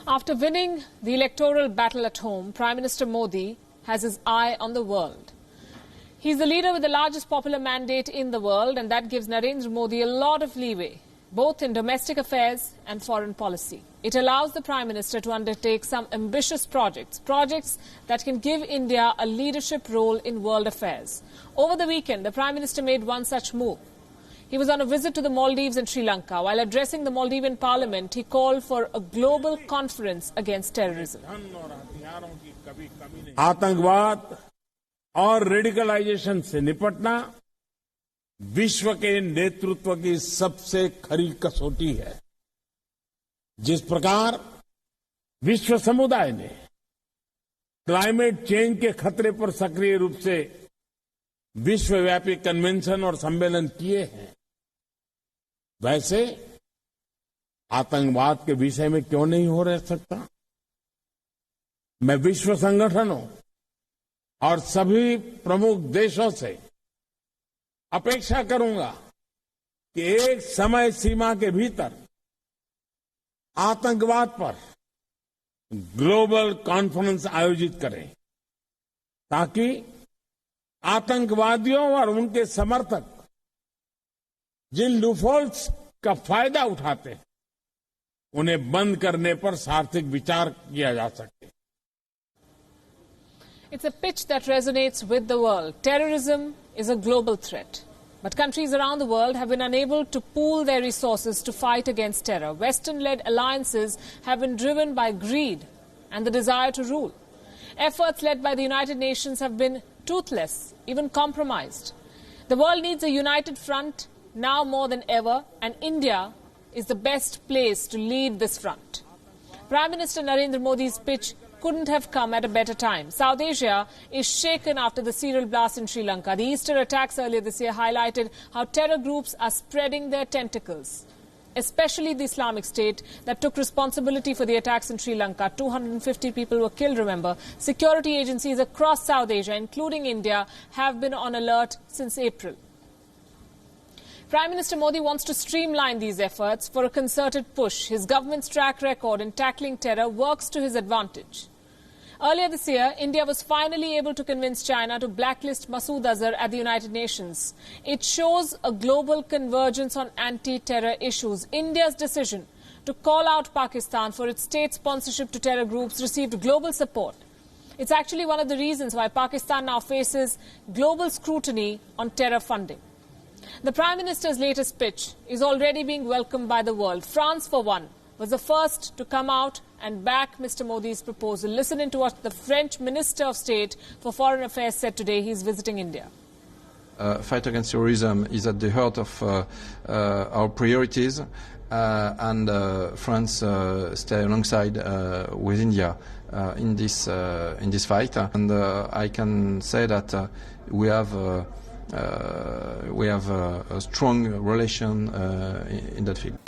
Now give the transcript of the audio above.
After winning the electoral battle at home, Prime Minister Modi has his eye on the world. He's the leader with the largest popular mandate in the world, and that gives Narendra Modi a lot of leeway, both in domestic affairs and foreign policy. It allows the Prime Minister to undertake some ambitious projects that can give India a leadership role in world affairs. Over the weekend, the Prime Minister made one such move. He was on a visit to the Maldives and Sri Lanka. While addressing the Maldivian parliament, he called for a global conference against terrorism. आतंकवाद और radicalisation से निपटना विश्व के नेतृत्व की सबसे खरी कसौटी है। जिस प्रकार विश्व समुदाय ने क्लाइमेट चेंज के खतरे पर सक्रिय रूप से विश्वव्यापी कन्वेंशन और सम्मेलन किए हैं, वैसे आतंकवाद के विषय में क्यों नहीं हो रह सकता। मैं विश्व संगठनों और सभी प्रमुख देशों से अपेक्षा करूंगा कि एक समय सीमा के भीतर आतंकवाद पर ग्लोबल कॉन्फ्रेंस आयोजित करें, ताकि आतंकवादियों और उनके समर्थक जिन लूपहोल्स का फायदा उठाते हैं, उन्हें बंद करने पर सार्थक विचार किया जा सके। It's a pitch that resonates with the world. Terrorism is a global threat. But countries around the world have been unable to pool their resources to fight against terror. Western-led alliances have been driven by greed and the desire to rule. Efforts led by the United Nations have been toothless, even compromised. The world needs a united front now more than ever, and India is the best place to lead this front. Prime Minister Narendra Modi's pitch couldn't have come at a better time. South Asia is shaken after the serial blast in Sri Lanka. The Easter attacks earlier this year highlighted how terror groups are spreading their tentacles, especially the Islamic State that took responsibility for the attacks in Sri Lanka. 250 people were killed, remember. Security agencies across South Asia, including India, have been on alert since April. Prime Minister Modi wants to streamline these efforts for a concerted push. His government's track record in tackling terror works to his advantage. Earlier this year, India was finally able to convince China to blacklist Masood Azhar at the United Nations. It shows a global convergence on anti-terror issues. India's decision to call out Pakistan for its state sponsorship to terror groups received global support. It's actually one of the reasons why Pakistan now faces global scrutiny on terror funding. The Prime Minister's latest pitch is already being welcomed by the world. France, for one, was the first to come out and back Mr. Modi's proposal. Listen into what the French Minister of State for Foreign Affairs said today. He's visiting India. Fight against terrorism is at the heart of our priorities, and France stay alongside with India in this fight. And I can say that we have a strong relation in that field.